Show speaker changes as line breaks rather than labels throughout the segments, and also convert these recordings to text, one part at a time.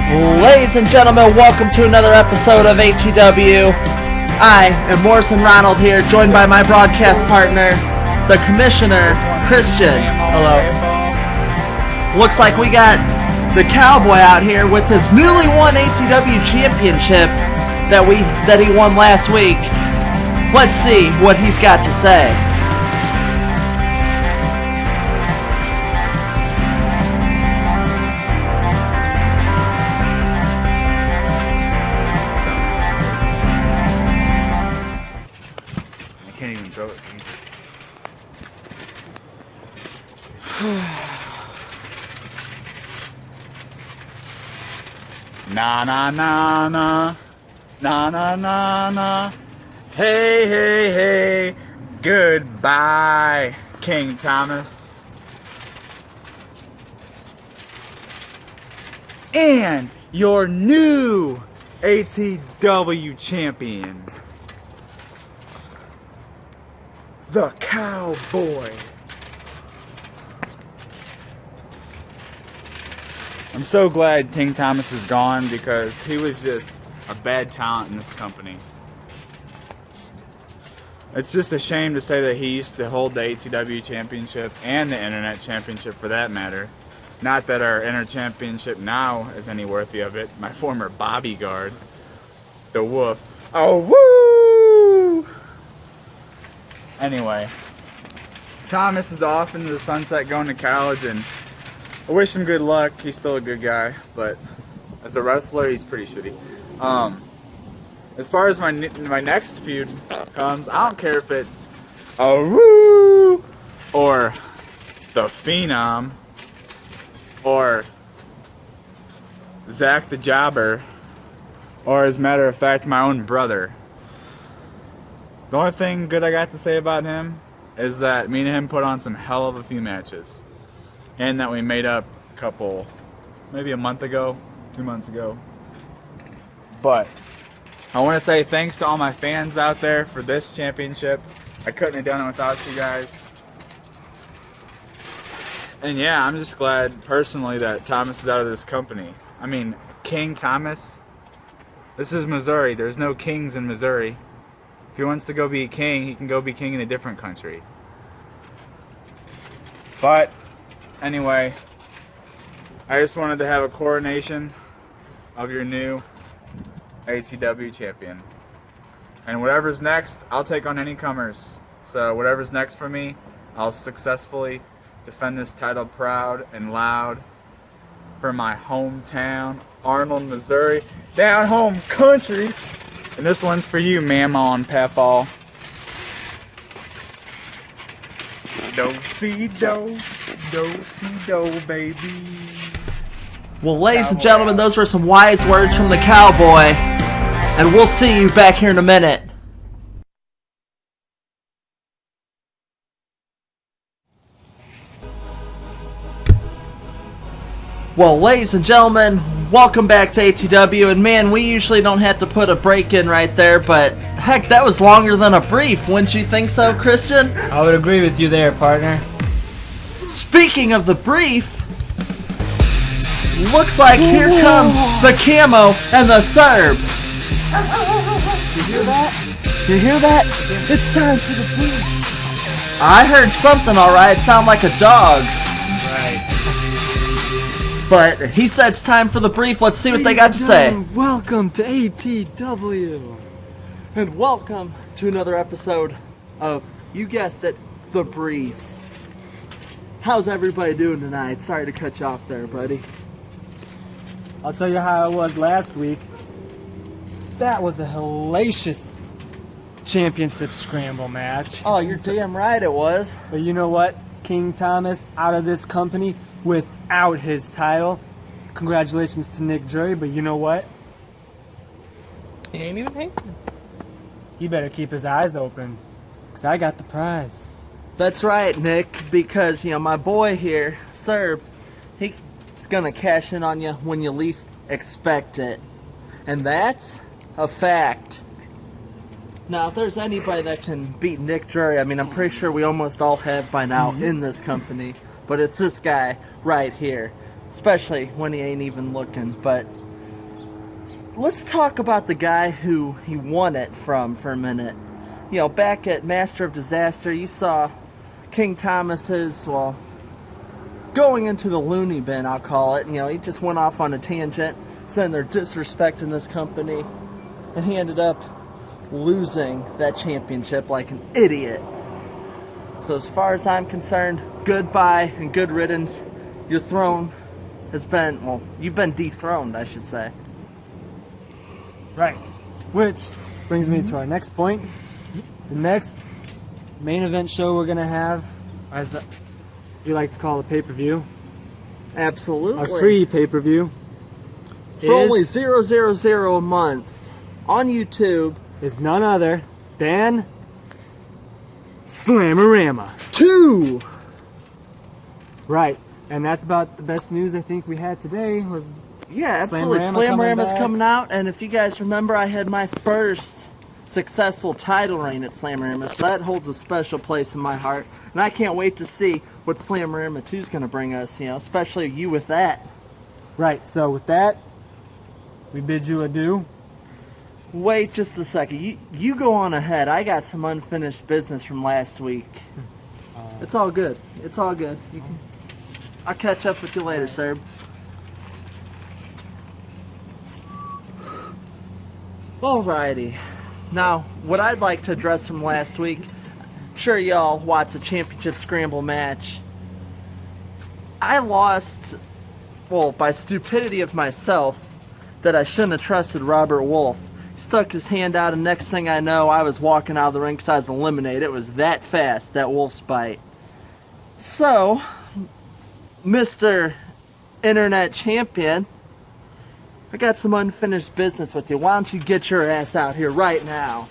Ladies and gentlemen, welcome to another episode of ATW. I am Morrison Ronald here, joined by my broadcast partner, the Commissioner, Christian.
Hello.
Looks like we got the Cowboy out here with his newly won ATW championship that he won last week. Let's see what he's got to say.
I can't even throw it. Na na na na na na na na. Hey hey hey. Goodbye, King Thomas. And your new ATW champion, the Cowboy. I'm so glad King Thomas is gone because he was just a bad talent in this company. It's just a shame to say that he used to hold the ATW championship and the Internet championship for that matter. Not that our Inter championship now is any worthy of it. My former bodyguard, the Wolf. Oh, woo! Anyway, Thomas is off into the sunset going to college, and I wish him good luck. He's still a good guy, but as a wrestler, he's pretty shitty. As far as my next feud comes, I don't care if it's Woo or the Phenom or Zach the Jobber, or as a matter of fact, my own brother. The only thing good I got to say about him is that me and him put on some hell of a few matches. And that we made up a couple, maybe a month ago, 2 months ago. But I want to say thanks to all my fans out there for this championship. I couldn't have done it without you guys. And yeah, I'm just glad personally that Thomas is out of this company. I mean, King Thomas, this is Missouri. There's no kings in Missouri. If he wants to go be a king, he can go be king in a different country. But anyway, I just wanted to have a coronation of your new ATW champion. And whatever's next, I'll take on any comers. So whatever's next for me, I'll successfully defend this title proud and loud for my hometown, Arnold, Missouri, down home country. And this one's for you, Mama and Papaw. Do-see-do, baby.
Well, ladies and gentlemen, those were some wise words from the Cowboy, and we'll see you back here in a minute. Well, ladies and gentlemen, welcome back to ATW, and man, we usually don't have to put a break in right there, but heck, that was longer than a brief, wouldn't you think so, Christian?
I would agree with you there, partner.
Speaking of the brief, looks like here comes the Camo and the Serb.
You hear that? You hear that? It's time for the brief.
I heard something, alright, sound like a dog.
Right.
But he said it's time for the brief. Let's see what they got to say.
Welcome to ATW.
And welcome to another episode of, you guessed it, The Brief. How's everybody doing tonight? Sorry to cut you off there, buddy.
I'll tell you how it was last week. That was a hellacious championship scramble match.
Oh, you're damn right it was.
But you know what? King Thomas out of this company without his title. Congratulations to Nick Drury, but you know what?
He ain't even hanging.
He better keep his eyes open, because I got the prize. That's right, Nick, because, you know, my boy here, Serb, he's going to cash in on you when you least expect it. And that's a fact. Now, if there's anybody that can beat Nick Drury, I mean, I'm pretty sure we almost all have by now in this company. But it's this guy right here. Especially when he ain't even looking. But let's talk about the guy who he won it from for a minute. You know, back at Master of Disaster, you saw King Thomas's, well, going into the loony bin, I'll call it. You know, he just went off on a tangent, saying they're disrespecting this company, and he ended up losing that championship like an idiot. So as far as I'm concerned, goodbye and good riddance. Your throne has been, well, you've been dethroned, I should say.
Right. Which brings me to our next point. The next main event show we're going to have, as we like to call a pay-per-view,
Absolutely.
a free pay-per-view,
For only $000 a month on YouTube.
Is none other than Slamorama
2.
Right. And that's about the best news I think we had today was
Yeah, absolutely. Slamorama's coming out, and if you guys remember, I had my first successful title reign at Slamorama, so that holds a special place in my heart. And I can't wait to see what Slamorama 2 is going to bring us, you know, especially you with that.
Right. So with that, we bid you adieu.
Wait just a second. You go on ahead. I got some unfinished business from last week. It's all good. It's all good. I'll catch up with you later, sir. Alrighty. Now, what I'd like to address from last week, I'm sure y'all watched the championship scramble match. I lost, well, by stupidity of myself, that I shouldn't have trusted Robert Wolf. He stuck his hand out, and next thing I know, I was walking out of the ring because I was eliminated. It was that fast, that Wolf's bite. So, Mr. Internet Champion, I got some unfinished business with you. Why don't you get your ass out here right now?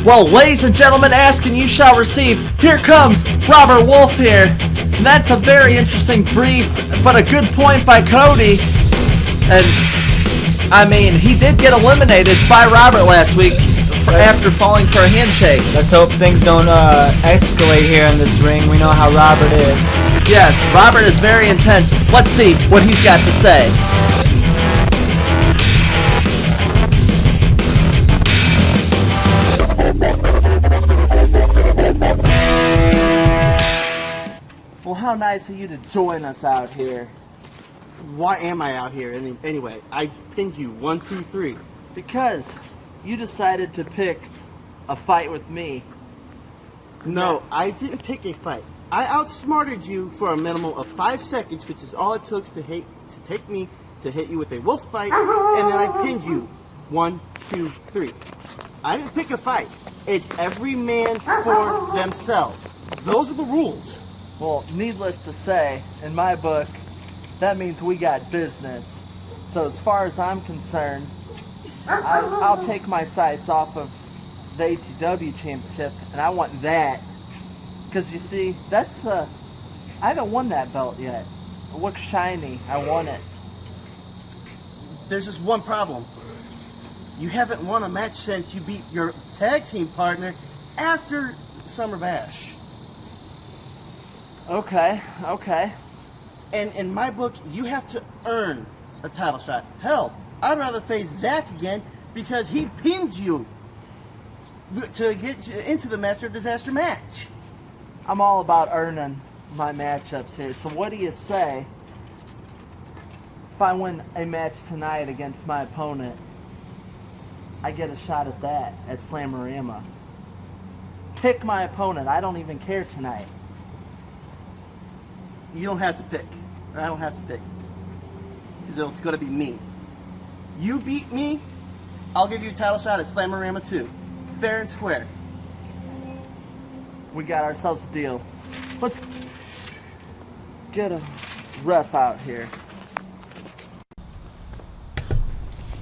Well, ladies and gentlemen, ask and you shall receive. Here comes Robert Wolf here. And that's a very interesting brief, but a good point by Cody. And, I mean, he did get eliminated by Robert last week after falling for a handshake.
Let's hope things don't escalate here in this ring. We know how Robert is.
Yes, Robert is very intense. Let's see what he's got to say. Well, how nice of you to join us out here.
Why am I out here anyway? I pinned you 1, 2, 3.
Because you decided to pick a fight with me.
No, I didn't pick a fight. I outsmarted you for a minimum of 5 seconds, which is all it took to hit you with a wolf bite, and then I pinned you 1, 2, 3. I didn't pick a fight. It's every man for themselves. Those are the rules.
Well, needless to say, in my book, that means we got business. So as far as I'm concerned, I'll take my sights off of the ATW Championship, and I want that. Because you see, that's, I haven't won that belt yet. It looks shiny. I want it.
There's just one problem. You haven't won a match since you beat your tag team partner after Summer Bash.
Okay, okay.
And in my book, you have to earn a title shot. Hell, I'd rather face Zach again because he pinned you to get into the Master of Disaster match.
I'm all about earning my matchups here. So what do you say if I win a match tonight against my opponent, I get a shot at that at Slamorama? Pick my opponent. I don't even care tonight.
You don't have to pick. Or I don't have to pick. Because it's going to be me. You beat me, I'll give you a title shot at Slamorama 2. Fair and square.
We got ourselves a deal. Let's get a ref out here.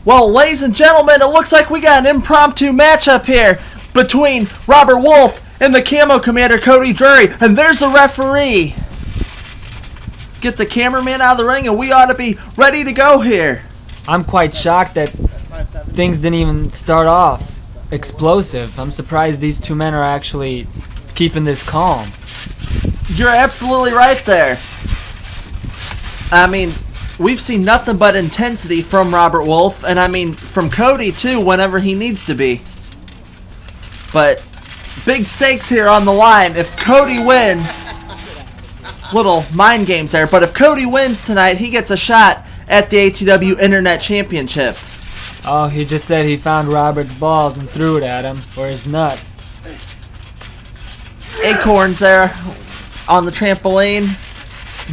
Well, ladies and gentlemen, it looks like we got an impromptu matchup here between Robert Wolf and the Camo Commander Cody Drury. And there's a referee. Get the cameraman out of the ring and we ought to be ready to go here.
I'm quite shocked that things didn't even start off explosive. I'm surprised these two men are actually keeping this calm.
You're absolutely right there. I mean, we've seen nothing but intensity from Robert Wolf, and I mean from Cody too whenever he needs to be. But big stakes here on the line. If Cody wins, little mind games there, but if Cody wins tonight, he gets a shot at the ATW Internet Championship.
Oh, he just said he found Robert's balls and threw it at him, or his nuts.
Acorns there on the trampoline,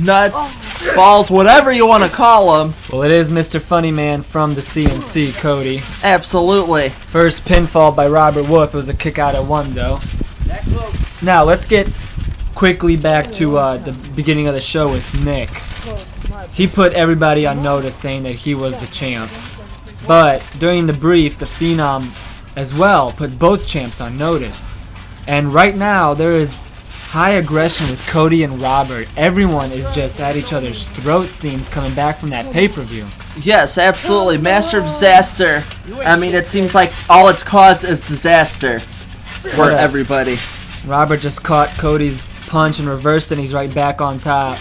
nuts, balls, whatever you want to call them.
Well, it is Mr. Funny Man from the CNC, Cody.
Absolutely.
First pinfall by Robert Wolf. It was a kick out at 1, though.
That close.
Now, let's get quickly back to the beginning of the show with Nick. He put everybody on notice saying that he was the champ. But during the brief, the Phenom as well put both champs on notice. And right now, there is high aggression with Cody and Robert. Everyone is just at each other's throat seams coming back from that pay-per-view.
Yes, absolutely. Master of Disaster. I mean, it seems like all it's caused is disaster for everybody.
Robert just caught Cody's punch and reversed it, and he's right back on top.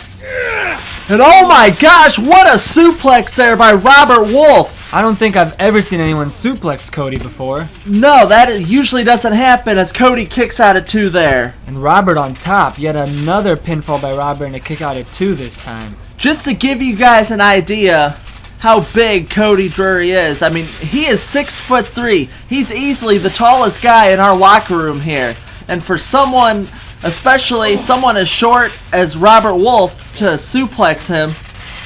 And oh my gosh, what a suplex there by Robert Wolf.
I don't think I've ever seen anyone suplex Cody before.
No, that usually doesn't happen as Cody kicks out at 2 there.
And Robert on top. Yet another pinfall by Robert and a kick out at 2 this time.
Just to give you guys an idea how big Cody Drury is. I mean, he is 6'3". He's easily the tallest guy in our locker room here. And for someone, especially someone as short as Robert Wolf, to suplex him,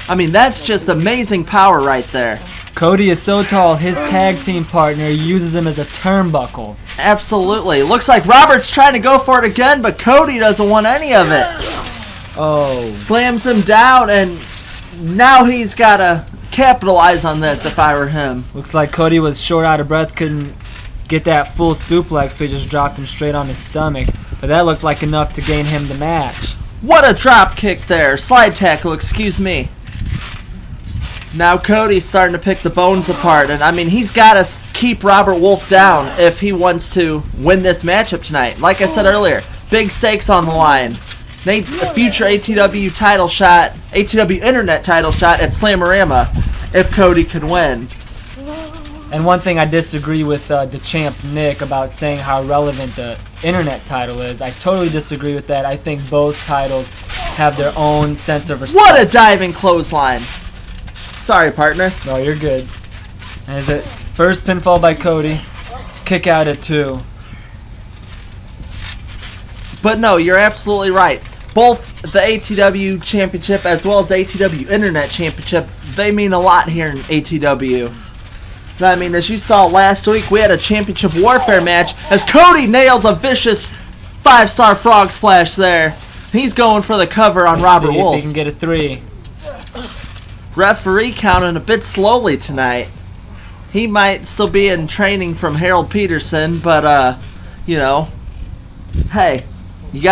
I mean, that's just amazing power right there.
Cody is so tall, his tag team partner uses him as a turnbuckle.
Absolutely. Looks like Robert's trying to go for it again, but Cody doesn't want any of it.
Oh.
Slams him down, and now he's got to capitalize on this if I were him.
Looks like Cody was short out of breath, couldn't get that full suplex, so he just dropped him straight on his stomach. But that looked like enough to gain him the match.
What a drop kick there. Slide tackle, excuse me. Now Cody's starting to pick the bones apart, and I mean, he's got to keep Robert Wolf down if he wants to win this matchup tonight. Like I said earlier, big stakes on the line. A future ATW title shot, ATW Internet title shot at Slamorama if Cody could win.
And one thing I disagree with the champ Nick about saying how relevant the Internet title is. I totally disagree with that. I think both titles have their own sense of respect.
What a diving clothesline. Sorry, partner.
No, you're good. And is it first pinfall by Cody, kick out at 2.
But no, you're absolutely right. Both the ATW Championship as well as the ATW Internet Championship, they mean a lot here in ATW. I mean, as you saw last week, we had a Championship Warfare match as Cody nails a vicious 5-star frog splash there. He's going for the cover on Robert Wolf.
See if he can get a 3.
Referee counting a bit slowly tonight. He might still be in training from Harold Peterson, but you know, hey, you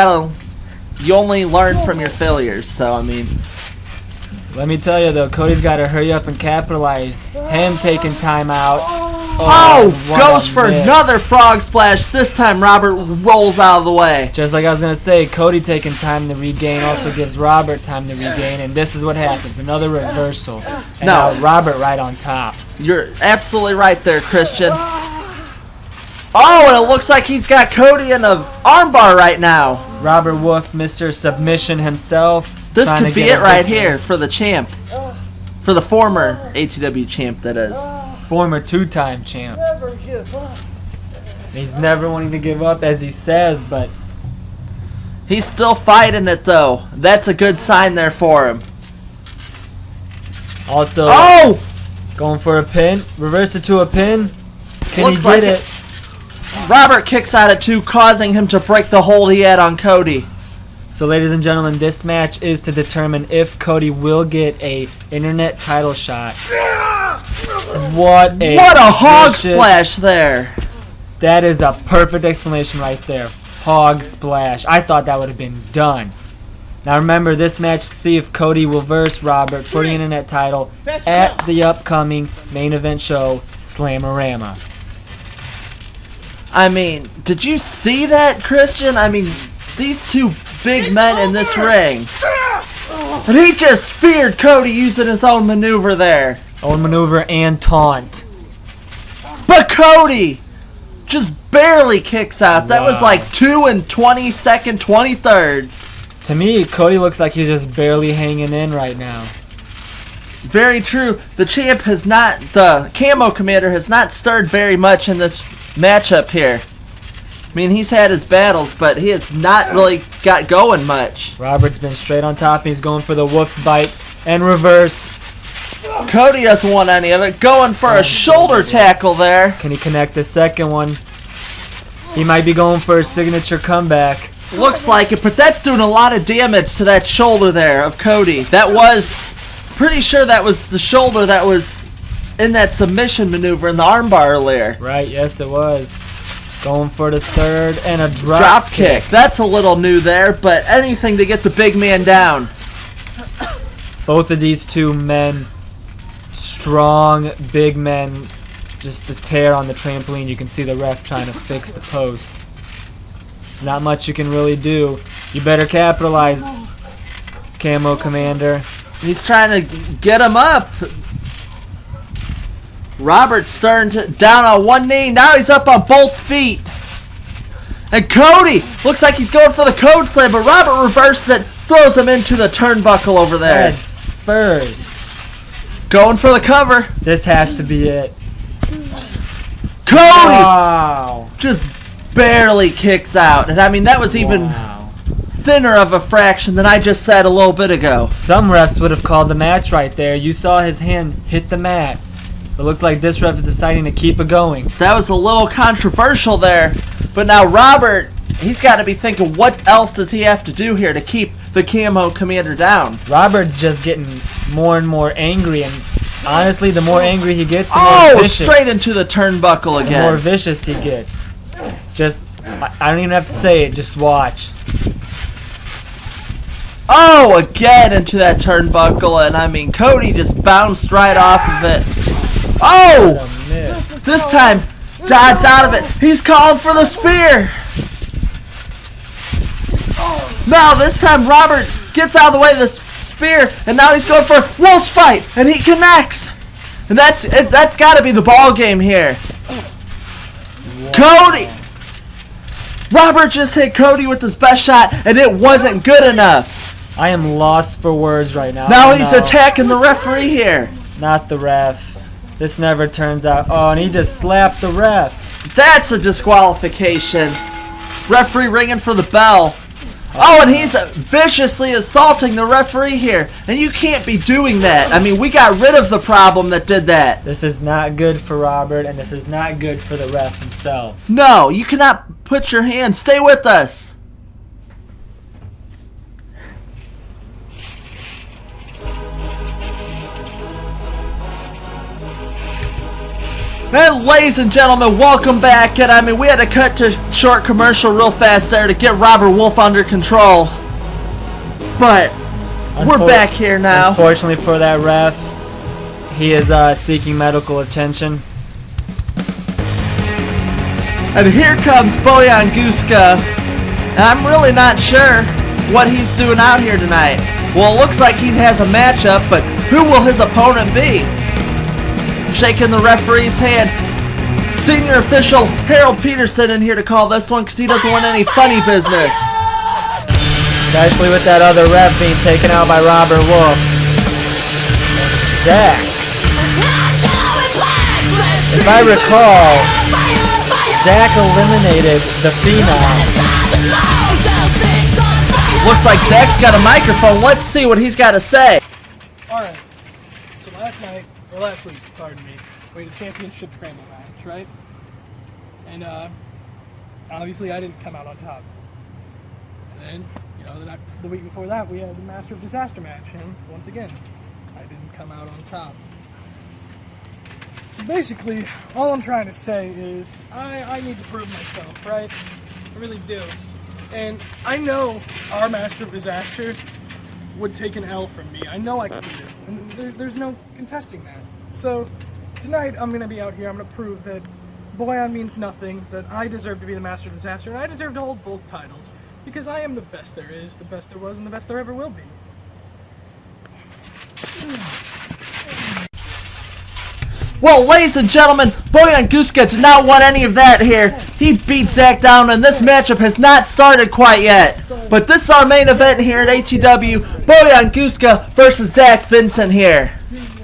only learn from your failures. So I mean,
let me tell you though, Cody's got to hurry up and capitalize. Him taking time out.
Goes for another frog splash. This time Robert rolls out of the way.
Just like I was going to say, Cody taking time to regain also gives Robert time to regain, and this is what happens. Another reversal. And now Robert right on top.
You're absolutely right there, Christian. Oh, and it looks like he's got Cody in an armbar right now.
Robert Wolf, Mr. Submission himself.
This could be it right here for the champ. For the former ATW champ, that is.
Former 2-time champ.
Never give up.
He's never wanting to give up, as he says, but
he's still fighting it, though. That's a good sign there for him.
Also, going for a pin. Reverse it to a pin. Can he get it?
Robert kicks out at 2, causing him to break the hold he had on Cody.
So, ladies and gentlemen, this match is to determine if Cody will get a Internet title shot. What a
hog splash there.
That is a perfect explanation right there. Hog splash. I thought that would have been done. Now remember, this match to see if Cody will verse Robert for the Internet title at the upcoming main event show, Slamorama.
I mean, did you see that, Christian? I mean, these two big men in this ring. And he just speared Cody using his own maneuver there.
Own maneuver and taunt.
But Cody just barely kicks out. That was
Wow.
like 2 and 22nd, 23rds.
To me, Cody looks like he's just barely hanging in right now.
Very true. The Camo Commander has not stirred very much in this matchup here. I mean, he's had his battles, but he has not really got going much.
Robert's been straight on top. He's going for the wolf's bite and reverse.
Cody doesn't want any of it. Going for a shoulder tackle there.
Can he connect the second one? He might be going for a signature comeback.
Looks like it, but that's doing a lot of damage to that shoulder there of Cody. That was, pretty sure that was the shoulder that was in that submission maneuver in the armbar earlier.
Right, yes it was. Going for the third and a
Drop kick. That's a little new there, but anything to get the big man down.
Both of these two men, strong, big men, just the tear on the trampoline. You can see the ref trying to fix the post. There's not much you can really do. You better capitalize, Camo Commander.
He's trying to get him up. Robert's starting down on one knee. Now he's up on both feet. And Cody looks like he's going for the code slam, but Robert reverses it, throws him into the turnbuckle over there.
Head first.
Going for the cover.
This has to be it.
Cody
Wow.
just barely kicks out. And I mean, that was even
Wow.
thinner of a fraction than I just said a little bit ago.
Some refs would have called the match right there. You saw his hand hit the mat. It looks like this ref is deciding to keep it going.
That was a little controversial there. But now Robert, he's got to be thinking, what else does he have to do here to keep the Camo Commander down?
Robert's just getting more and more angry, and honestly, the more angry he gets, the more vicious.
Straight into the turnbuckle
The more
again.
vicious he gets. Just, I don't even have to say it, just watch.
Oh, again into that turnbuckle, and I mean, Cody just bounced right off of it. Oh!
What a miss.
This time, Dodd's out of it. He's calling for the spear. Now, this time, Robert gets out of the way of the spear, and now he's going for Wolf's Bite, and he connects. And that's got to be the ball game here. Cody! Robert just hit Cody with his best shot, and it wasn't good enough.
I am lost for words right now.
Now
Oh,
he's
no.
attacking the referee here.
Not the ref. This never turns out. Oh, and he just slapped the ref.
That's a disqualification. Referee ringing for the bell. Oh, and he's viciously assaulting the referee here. And you can't be doing that. I mean, we got rid of the problem that did that.
This is not good for Robert, and this is not good for the ref himself.
No, you cannot put your hands. Stay with us. And ladies and gentlemen, welcome back. And I mean, we had to cut to short commercial real fast there to get Robert Wolf under control. But we're back here now.
Unfortunately for that ref, he is seeking medical attention.
And here comes Bojan Guska. And I'm really not sure what he's doing out here tonight. Well, it looks like he has a matchup, but who will his opponent be? Shaking the referee's hand. Senior official Harold Peterson in here to call this one because he doesn't want any funny business.
Especially with that other ref being taken out by Robert Wolf. Zach. If I recall, Zach eliminated the Phenom.
Looks like Zach's got a microphone. Let's see what he's got to say.
Alright, so last week, pardon me, we had a championship scramble match, right? And obviously I didn't come out on top. And then, you know, the week before that we had the Master of Disaster match, and once again, I didn't come out on top. So basically, all I'm trying to say is, I need to prove myself, right? I really do. And I know our Master of Disaster would take an L from me. I know I can do it. And there's no contesting that. So, tonight I'm going to be out here, I'm going to prove that Bojan means nothing, that I deserve to be the Master of Disaster, and I deserve to hold both titles. Because I am the best there is, the best there was, and the best there ever will be.
Well, ladies and gentlemen, Bojan Guska did not want any of that here. He beat Zach down, and this matchup has not started quite yet. But this is our main event here at ATW. Bojan Guska versus Zach Vincent here.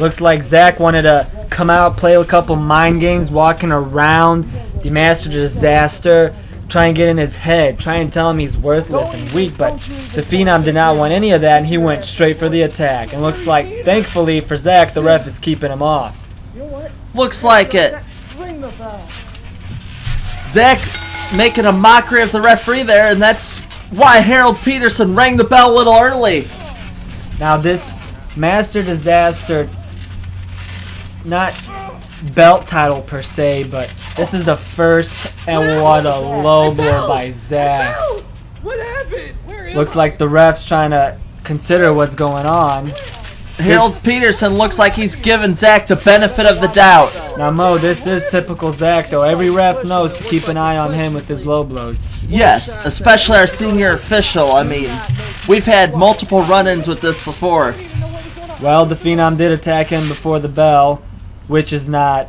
Looks like Zach wanted to come out, play a couple mind games, walking around the Master Disaster, try and get in his head, try and tell him he's worthless and weak, but the Phenom did not want any of that, and he went straight for the attack. And looks like, thankfully for Zach, the ref is keeping him off.
Looks like it. Zach making a mockery of the referee there, and that's why Harold Peterson rang the bell a little early.
Now this Master Disaster, not belt title per se, but this is the first, and what a low blow by Zach.
What happened?
Looks like the ref's trying to consider what's going on.
Harold Peterson looks like he's giving Zach the benefit of the doubt.
Now Mo, this is typical Zach though. Every ref knows to keep an eye on him with his low blows.
Yes, especially our senior official. I mean, we've had multiple run-ins with this before.
Well, the Phenom did attack him before the bell, which is not,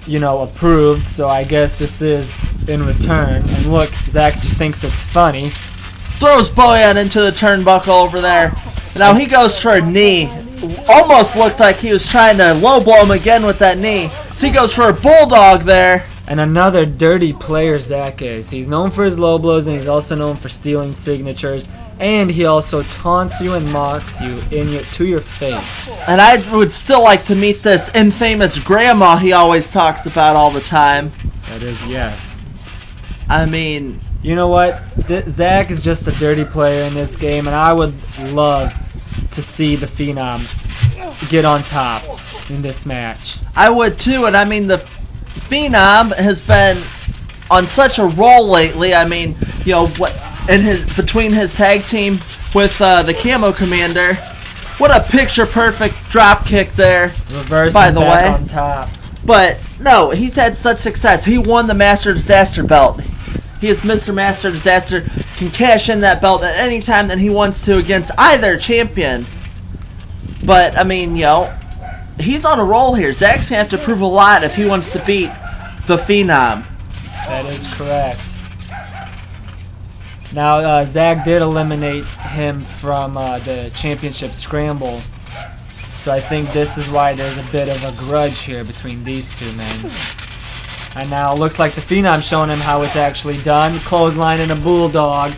you know, approved, so I guess this is in return. And look, Zach just thinks it's funny.
Throws Bojan into the turnbuckle over there. Now he goes for a knee. Almost looked like he was trying to low blow him again with that knee. So he goes for a bulldog there.
And another dirty player Zach is. He's known for his low blows, and he's also known for stealing signatures. And he also taunts you and mocks you to your face.
And I would still like to meet this infamous grandma he always talks about all the time.
That is, yes.
I mean,
you know what? Zach is just a dirty player in this game, and I would love to see the Phenom get on top in this match.
I would too, and I mean the Phenom has been on such a roll lately. I mean, you know, between his tag team with the Camo Commander, what a picture-perfect drop kick there.
Reverse
by the way,
on top.
But no, he's had such success. He won the Master Disaster belt. He is Mr. Master Disaster, can cash in that belt at any time that he wants to against either champion. But, I mean, you know, he's on a roll here. Zach's going to have to prove a lot if he wants to beat the Phenom.
That is correct. Now, Zach did eliminate him from the championship scramble. So I think this is why there's a bit of a grudge here between these two men. And now it looks like the Phenom showing him how it's actually done. Clothesline and a bulldog.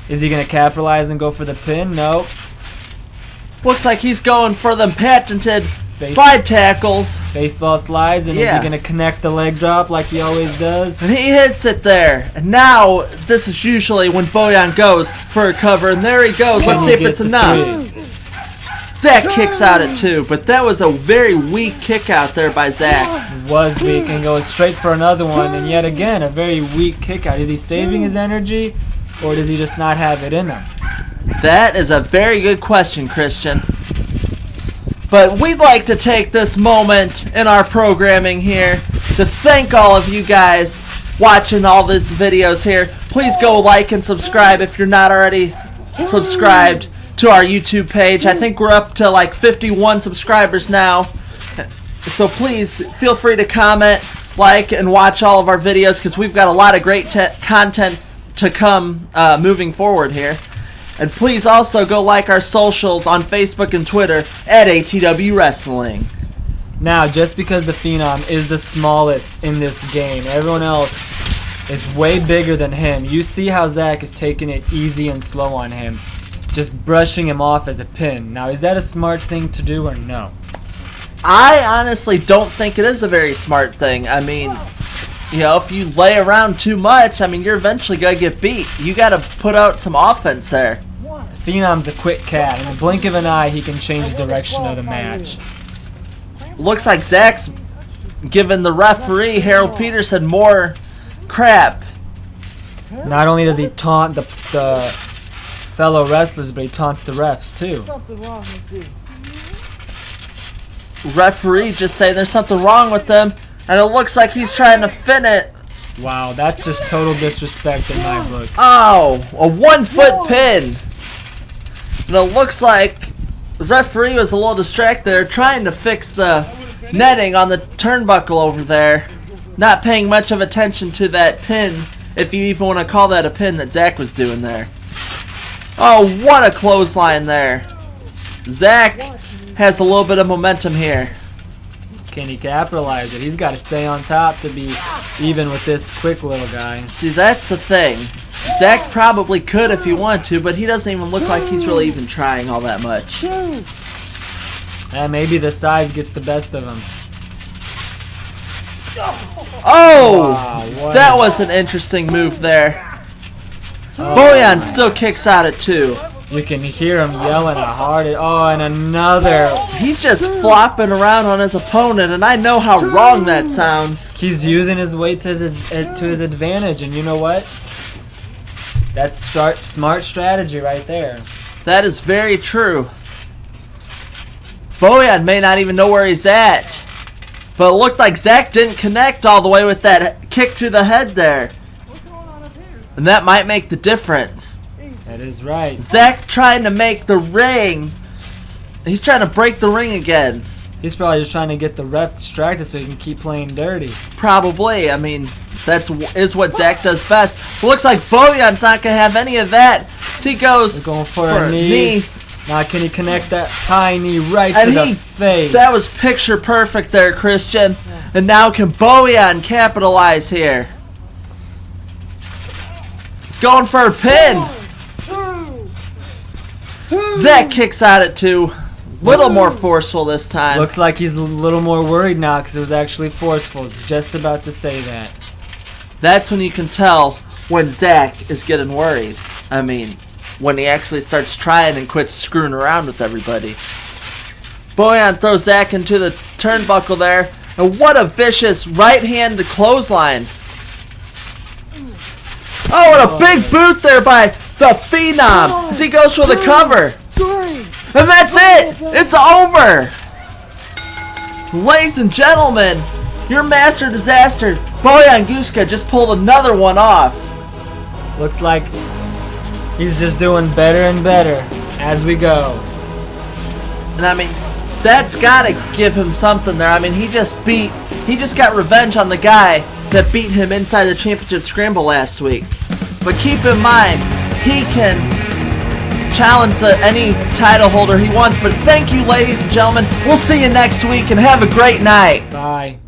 Is he going to capitalize and go for the pin? Nope.
Looks like he's going for them patented slide tackles.
Baseball slides, and is he going to connect the leg drop like he always does?
And he hits it there. And now, this is usually when Bojan goes for a cover, and there he goes. Let's see if it's enough. Zach kicks out at 2, but that was a very weak kick out there by Zach.
It was weak, and goes straight for another one, and yet again, a very weak kick out. Is he saving his energy, or does he just not have it in him?
That is a very good question, Christian. But we'd like to take this moment in our programming here to thank all of you guys watching all these videos here. Please go like and subscribe if you're not already subscribed to our YouTube page. I think we're up to like 51 subscribers now. So please feel free to comment, like, and watch all of our videos because we've got a lot of great content to come moving forward here. And please also go like our socials on Facebook and Twitter at ATW Wrestling.
Now, just because the Phenom is the smallest in this game, everyone else is way bigger than him. You see how Zach is taking it easy and slow on him, just brushing him off as a pin. Now, is that a smart thing to do or no?
I honestly don't think it is a very smart thing. I mean, you know, if you lay around too much, I mean, you're eventually going to get beat. You got to put out some offense there.
The Phenom's a quick cat. In the blink of an eye, he can change the direction of the match.
Looks like Zach's giving the referee, Harold Peterson, more crap.
Not only does he taunt the fellow wrestlers, but he taunts the refs, too.
Referee just saying there's something wrong with them, and it looks like he's trying to fin it.
Wow, that's just total disrespect in my book.
Oh, a 1 foot pin. And it looks like The referee was a little distracted there trying to fix the netting on the turnbuckle over there. Not paying much of attention to that pin, if you even want to call that a pin that Zach was doing there. Oh, what a clothesline there. Zach has a little bit of momentum here.
Can he capitalize it? He's got to stay on top to be even with this quick little guy.
See, that's the thing. Zach probably could if he wanted to, but he doesn't even look like he's really even trying all that much.
And maybe the size gets the best of him.
Oh!
Wow,
That was an interesting move there. Boyan still kicks out at 2.
You can hear him yelling hard. Oh, and another.
He's just flopping around on his opponent, and I know how wrong that sounds.
He's using his weight to his advantage, and you know what? That's smart strategy right there.
That is very true. Boyan may not even know where he's at. But it looked like Zach didn't connect all the way with that kick to the head there. And that might make the difference.
That is right.
Zach trying to make the ring. He's trying to break the ring again.
He's probably just trying to get the ref distracted so he can keep playing dirty.
Probably. I mean, is what Zach does best. It looks like Boyan's not going to have any of that. So he goes
He's going for a knee. Now can he connect that high knee right to the face?
That was picture perfect there, Christian. And now can Boyan capitalize here? He's going for a pin. Zach kicks out at 2. Little more forceful this time.
Looks like he's a little more worried now because it was actually forceful. It's just about to say that.
That's when you can tell when Zach is getting worried. I mean, when he actually starts trying and quits screwing around with everybody. Boyan throws Zach into the turnbuckle there. And what a vicious right-handed clothesline. Oh, what a big boot there by the Phenom as he goes for the cover. And that's it. It's over. Ladies and gentlemen, your master disaster, Boyan Guska, just pulled another one off.
Looks like he's just doing better and better as we go.
And I mean, that's gotta give him something there. I mean, he just got revenge on the guy that beat him inside the championship scramble last week. But keep in mind, he can challenge any title holder he wants. But thank you, ladies and gentlemen. We'll see you next week and have a great night.
Bye.